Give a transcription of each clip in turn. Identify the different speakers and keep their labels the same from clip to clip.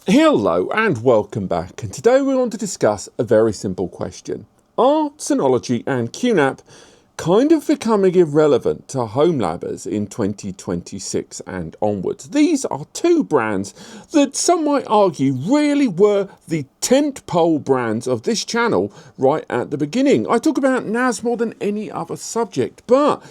Speaker 1: Hello and welcome back, and today we want to discuss a very simple question. Are Synology and QNAP kind of becoming irrelevant to home labbers in 2026 and onwards? These are two brands that some might argue really were the tentpole brands of this channel right at the beginning. I talk about NAS more than any other subject, but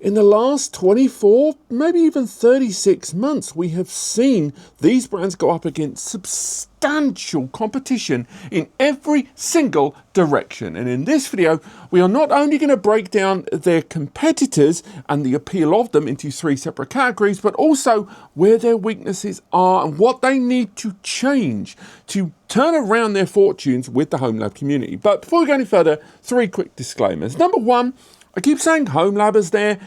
Speaker 1: in the last 24, maybe even 36 months, we have seen these brands go up against substantial competition in every single direction. And in this video, we are not only going to break down their competitors and the appeal of them into three separate categories, but also where their weaknesses are and what they need to change to turn around their fortunes with the home lab community. But before we go any further, three quick disclaimers. Number one, I keep saying home labbers there,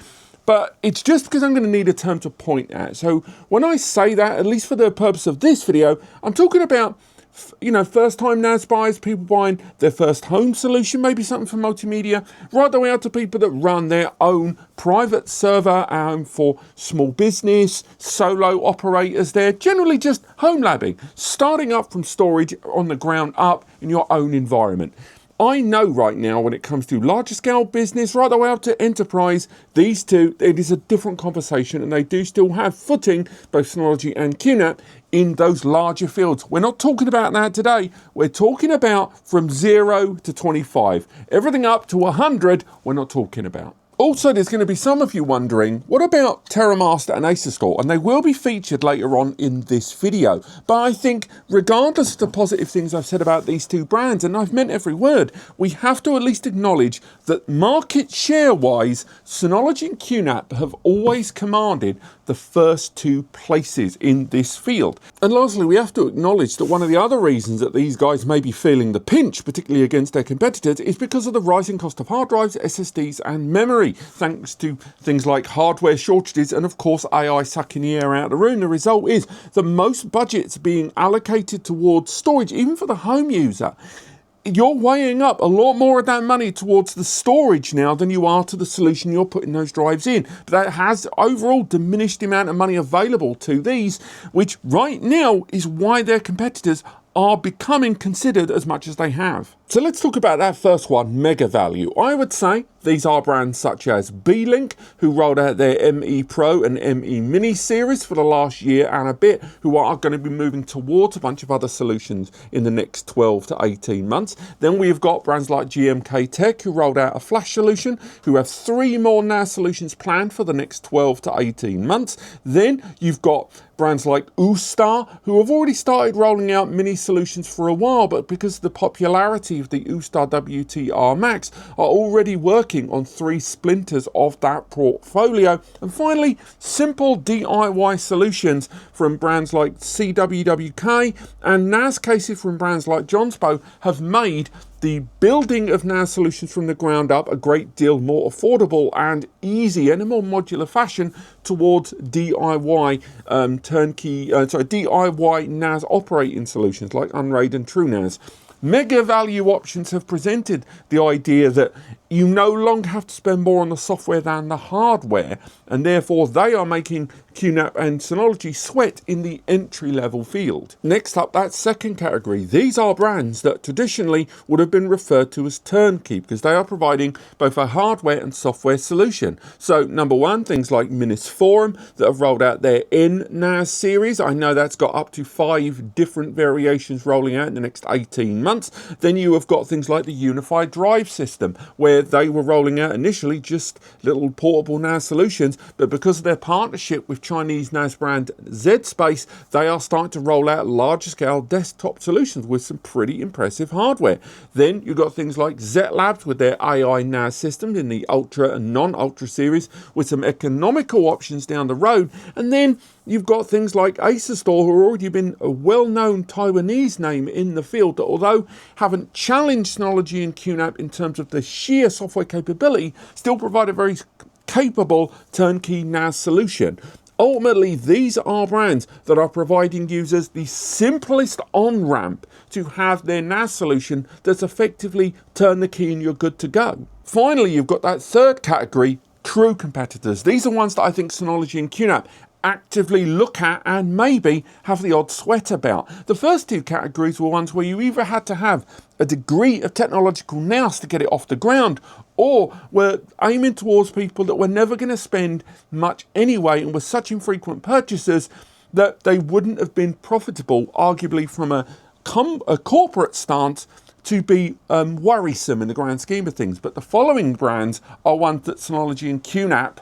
Speaker 1: but it's just because I'm going to need a term to point at. So when I say that, at least for the purpose of this video, I'm talking about, first-time NAS buyers, people buying their first home solution, maybe something for multimedia, right the way out to people that run their own private server for small business, solo operators there, generally just home labbing, starting up from storage on the ground up in your own environment. I know right now when it comes to larger scale business, right the way up to enterprise, these two, it is a different conversation, and they do still have footing, both Synology and QNAP, in those larger fields. We're not talking about that today. We're talking about from 0 to 25. Everything up to 100, we're not talking about. Also, there's going to be some of you wondering, what about TerraMaster and HexOS? And they will be featured later on in this video. But I think, regardless of the positive things I've said about these two brands, and I've meant every word, we have to at least acknowledge that market share-wise, Synology and QNAP have always commanded the first two places in this field. And lastly, we have to acknowledge that one of the other reasons that these guys may be feeling the pinch, particularly against their competitors, is because of the rising cost of hard drives, SSDs, and memory. Thanks to things like hardware shortages and, of course, AI sucking the air out of the room. The result is that most budgets being allocated towards storage, even for the home user, you're weighing up a lot more of that money towards the storage now than you are to the solution you're putting those drives in. But that has overall diminished the amount of money available to these, which right now is why their competitors are becoming considered as much as they have. So let's talk about that first one, Mega Value. I would say these are brands such as B-Link, who rolled out their ME Pro and ME Mini series for the last year and a bit, who are going to be moving towards a bunch of other solutions in the next 12 to 18 months. Then we've got brands like GMK Tech, who rolled out a flash solution, who have 3 more NAS solutions planned for the next 12 to 18 months. Then you've got brands like Ustar, who have already started rolling out mini solutions for a while, but because of the popularity of the Ustar WTR Max, are already working on 3 splinters of that portfolio. And finally, simple DIY solutions from brands like CWWK and NAS cases from brands like Johnspo have made the building of NAS solutions from the ground up a great deal more affordable and easy in a more modular fashion towards DIY DIY NAS operating solutions like Unraid and TrueNAS. Mega Value Options have presented the idea that you no longer have to spend more on the software than the hardware, and therefore they are making QNAP and Synology sweat in the entry-level field. Next up, that second category. These are brands that traditionally would have been referred to as turnkey because they are providing both a hardware and software solution. So, number one, things like Minis Forum that have rolled out their NAS series. I know that's got up to 5 different variations rolling out in the next 18 months. Then you have got things like the UniFi Drive system, where they were rolling out initially just little portable NAS solutions, but because of their partnership with Chinese NAS brand Z-Space, they are starting to roll out larger scale desktop solutions with some pretty impressive hardware. Then you've got things like Z-Labs with their AI NAS systems in the Ultra and non-Ultra series with some economical options down the road. And then you've got things like ASUS, who have already been a well-known Taiwanese name in the field that, although haven't challenged Synology and QNAP in terms of the sheer software capability, still provide a very capable turnkey NAS solution. Ultimately, these are brands that are providing users the simplest on-ramp to have their NAS solution that's effectively turn the key and you're good to go. Finally, you've got that third category, true competitors. These are ones that I think Synology and QNAP actively look at and maybe have the odd sweat about. The first two categories were ones where you either had to have a degree of technological nous to get it off the ground, or were aiming towards people that were never going to spend much anyway and were such infrequent purchasers that they wouldn't have been profitable, arguably from a corporate stance, to be worrisome in the grand scheme of things. But the following brands are ones that Synology and QNAP,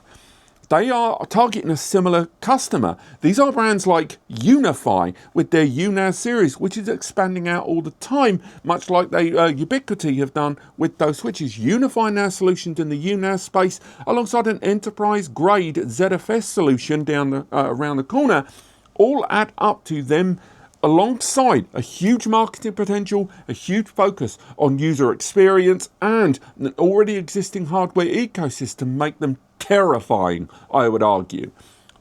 Speaker 1: they are targeting a similar customer. These are brands like UniFi with their UNAS series, which is expanding out all the time, much like they Ubiquiti have done with those switches. UniFi NAS solutions in the UNAS space, alongside an enterprise-grade ZFS solution down around the corner, all add up to them alongside a huge marketing potential, a huge focus on user experience, and an already existing hardware ecosystem make them terrifying, I would argue.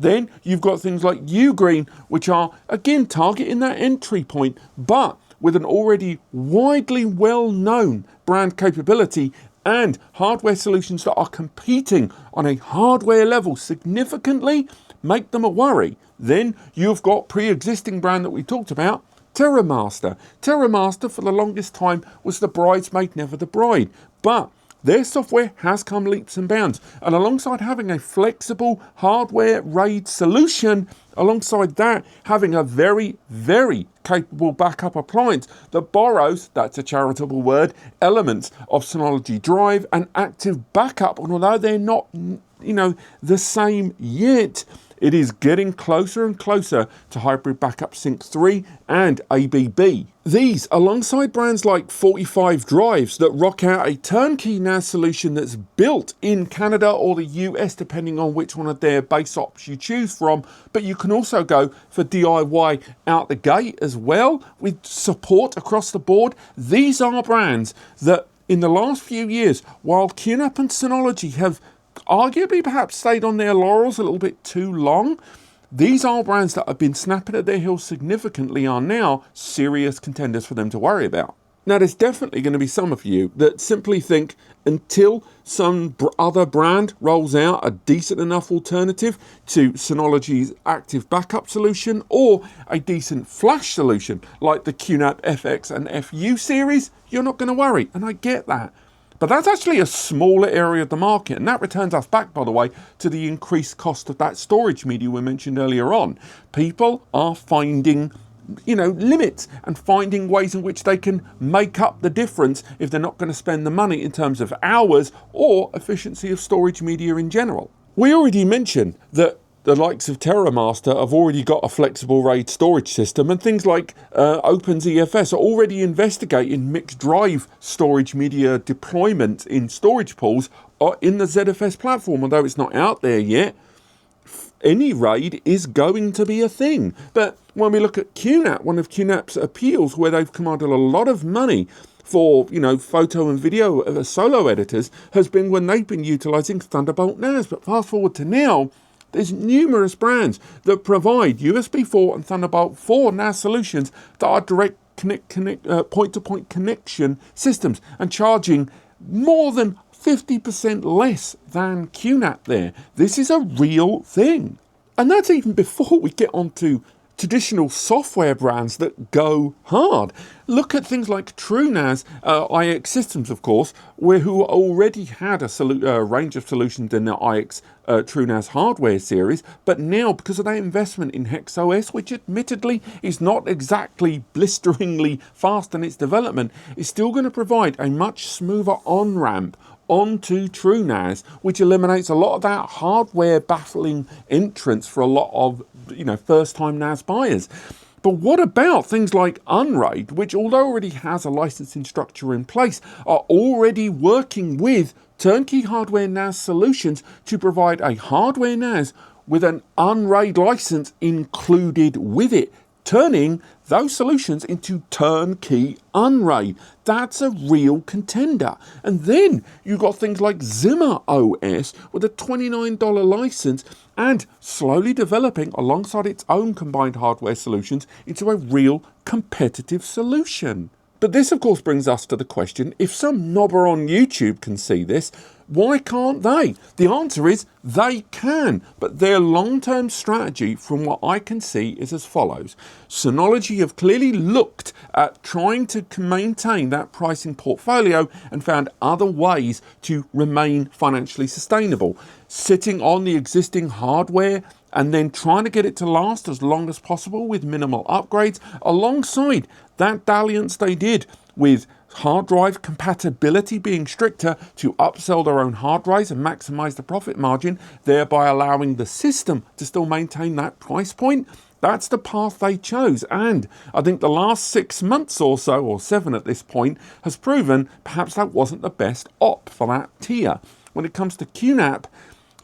Speaker 1: Then you've got things like UGREEN, which are again targeting that entry point, but with an already widely well-known brand capability and hardware solutions that are competing on a hardware level significantly, make them a worry. Then you've got pre-existing brand that we talked about, TerraMaster. TerraMaster for the longest time was the bridesmaid, never the bride. But their software has come leaps and bounds. And alongside having a flexible hardware RAID solution, alongside that, having a very, very capable backup appliance that borrows, that's a charitable word, elements of Synology Drive and active backup. And although they're not, the same yet, it is getting closer and closer to Hybrid Backup Sync 3 and ABB. These, alongside brands like 45 Drives that rock out a turnkey NAS solution that's built in Canada or the US, depending on which one of their base ops you choose from, but you can also go for DIY out the gate as well, with support across the board. These are brands that in the last few years, while QNAP and Synology have arguably perhaps stayed on their laurels a little bit too long, these are brands that have been snapping at their heels significantly, are now serious contenders for them to worry about. Now, there's definitely going to be some of you that simply think until some other brand rolls out a decent enough alternative to Synology's active backup solution or a decent flash solution like the QNAP FX and FU series, you're not going to worry. And I get that. But that's actually a smaller area of the market, and that returns us back, by the way, to the increased cost of that storage media we mentioned earlier on. People are finding, limits and finding ways in which they can make up the difference if they're not going to spend the money in terms of hours or efficiency of storage media in general. We already mentioned that the likes of TerraMaster have already got a flexible RAID storage system, and things like OpenZFS are already investigating mixed drive storage media deployment in storage pools in the ZFS platform. Although it's not out there yet, any RAID is going to be a thing. But when we look at QNAP, one of QNAP's appeals where they've commanded a lot of money for, photo and video solo editors has been when they've been utilizing Thunderbolt NAS. But fast forward to now, there's numerous brands that provide USB 4 and Thunderbolt 4 NAS solutions that are direct point-to-point connection systems and charging more than 50% less than QNAP there. This is a real thing. And that's even before we get onto traditional software brands that go hard. Look at things like TrueNAS, IX Systems, of course, who already had a range of solutions in the IX TrueNAS hardware series, but now, because of that investment in HexOS, which admittedly is not exactly blisteringly fast in its development, is still going to provide a much smoother on-ramp onto TrueNAS, which eliminates a lot of that hardware baffling entrance for a lot of first-time NAS buyers. But what about things like Unraid, which although already has a licensing structure in place, are already working with turnkey hardware NAS solutions to provide a hardware NAS with an Unraid license included with it, turning those solutions into turnkey Unraid. That's a real contender. And then you've got things like Zimmer OS with a $29 license and slowly developing alongside its own combined hardware solutions into a real competitive solution. But this, of course, brings us to the question, if some knobber on YouTube can see this, why can't they? The answer is they can, but their long-term strategy, from what I can see, is as follows. Synology have clearly looked at trying to maintain that pricing portfolio and found other ways to remain financially sustainable. Sitting on the existing hardware and then trying to get it to last as long as possible with minimal upgrades, alongside that dalliance they did with hard drive compatibility being stricter to upsell their own hard drives and maximize the profit margin, thereby allowing the system to still maintain that price point. That's the path they chose, and I think the last 6 months or so, or 7 at this point, has proven perhaps that wasn't the best op for that tier. When it comes to QNAP,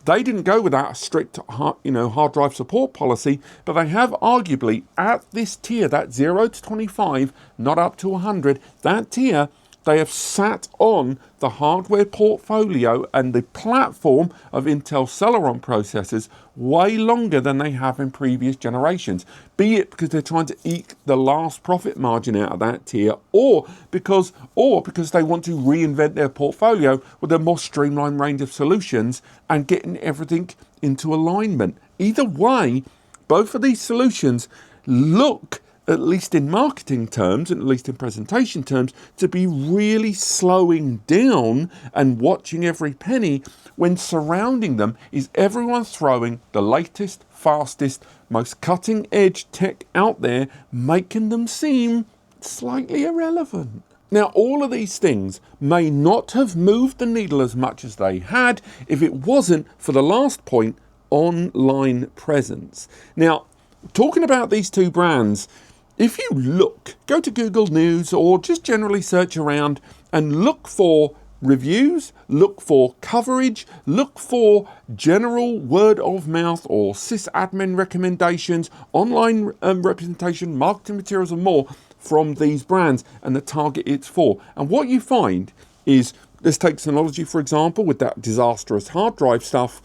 Speaker 1: they didn't go with that strict hard drive support policy, but they have arguably at this tier, that 0 to 25, not up to 100, that tier, they have sat on the hardware portfolio and the platform of Intel Celeron processors way longer than they have in previous generations. Be it because they're trying to eke the last profit margin out of that tier, or because they want to reinvent their portfolio with a more streamlined range of solutions and getting everything into alignment. Either way, both of these solutions look, at least in marketing terms, and at least in presentation terms, to be really slowing down and watching every penny, when surrounding them is everyone throwing the latest, fastest, most cutting edge tech out there, making them seem slightly irrelevant. Now, all of these things may not have moved the needle as much as they had if it wasn't for the last point, online presence. Now, talking about these two brands, if you go to Google News or just generally search around and look for reviews, look for coverage, look for general word of mouth or sysadmin recommendations, online representation, marketing materials and more from these brands and the target it's for. And what you find is, let's take Synology for example, with that disastrous hard drive stuff.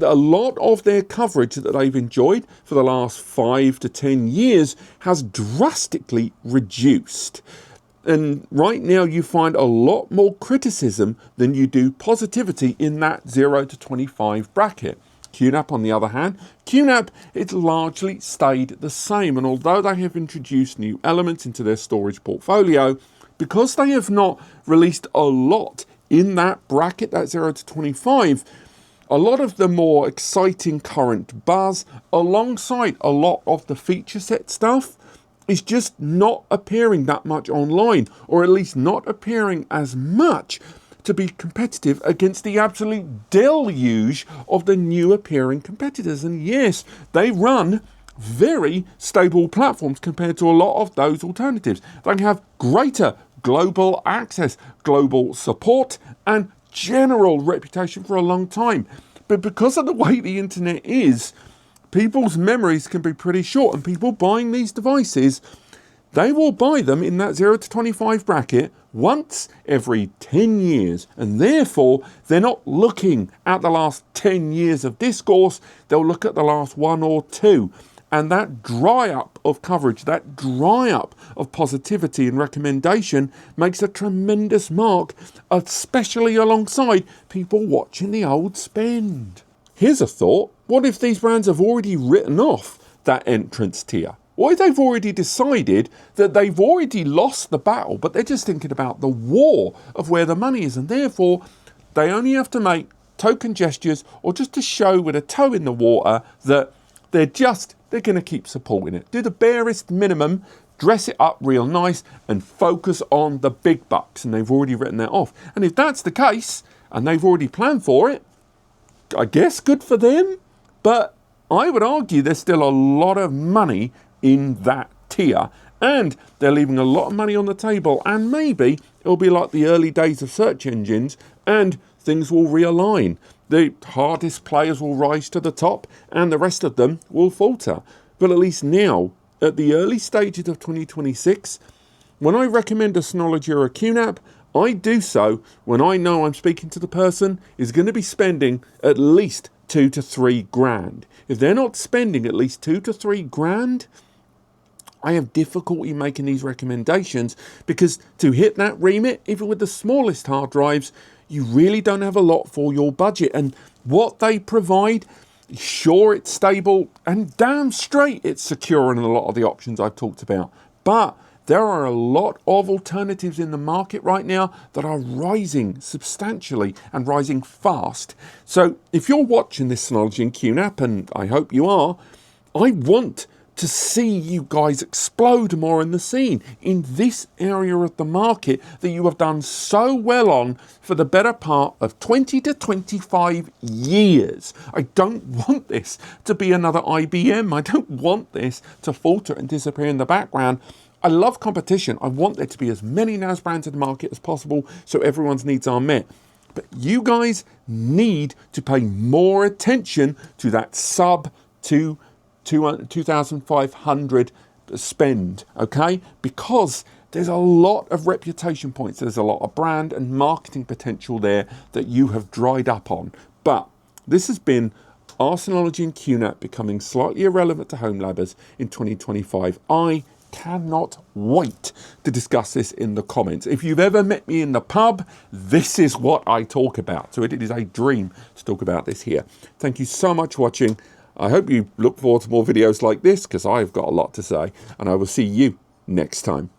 Speaker 1: A lot of their coverage that they've enjoyed for the last 5 to 10 years has drastically reduced. And right now you find a lot more criticism than you do positivity in that 0 to 25 bracket. QNAP, on the other hand, it's largely stayed the same. And although they have introduced new elements into their storage portfolio, because they have not released a lot in that bracket, that 0 to 25, a lot of the more exciting current buzz, alongside a lot of the feature set stuff, is just not appearing that much online, or at least not appearing as much to be competitive against the absolute deluge of the new appearing competitors. And yes, they run very stable platforms compared to a lot of those alternatives. They have greater global access, global support, and general reputation for a long time. But because of the way the internet is, people's memories can be pretty short, and people buying these devices, they will buy them in that 0 to 25 bracket once every 10 years. And therefore, they're not looking at the last 10 years of discourse, they'll look at the last 1 or 2. And that dry up of coverage, that dry up of positivity and recommendation makes a tremendous mark, especially alongside people watching the old spend. Here's a thought. What if these brands have already written off that entrance tier? What if they've already decided that they've already lost the battle, but they're just thinking about the war of where the money is, and therefore they only have to make token gestures or just to show with a toe in the water that they're going to keep supporting it. Do the barest minimum, dress it up real nice, and focus on the big bucks. And they've already written that off. And if that's the case, and they've already planned for it, I guess good for them. But I would argue there's still a lot of money in that tier. And they're leaving a lot of money on the table. And maybe it'll be like the early days of search engines, and things will realign. The hardest players will rise to the top and the rest of them will falter. But at least now, at the early stages of 2026, when I recommend a Synology or a QNAP, I do so when I know I'm speaking to the person is going to be spending at least 2 to 3 grand. If they're not spending at least 2 to 3 grand, I have difficulty making these recommendations because to hit that remit, even with the smallest hard drives, you really don't have a lot for your budget. And what they provide, sure, it's stable and damn straight it's secure in a lot of the options I've talked about. But there are a lot of alternatives in the market right now that are rising substantially and rising fast. So if you're watching this Synology and QNAP, and I hope you are, I want to see you guys explode more in the scene in this area of the market that you have done so well on for the better part of 20 to 25 years. I don't want this to be another IBM. I don't want this to falter and disappear in the background. I love competition. I want there to be as many NAS brands in the market as possible so everyone's needs are met. But you guys need to pay more attention to that sub 2,500 spend, okay? Because there's a lot of reputation points. There's a lot of brand and marketing potential there that you have dried up on. But this has been our Synology and QNAP becoming slightly irrelevant to home labbers in 2025. I cannot wait to discuss this in the comments. If you've ever met me in the pub, this is what I talk about. So it is a dream to talk about this here. Thank you so much for watching. I hope you look forward to more videos like this because I've got a lot to say, and I will see you next time.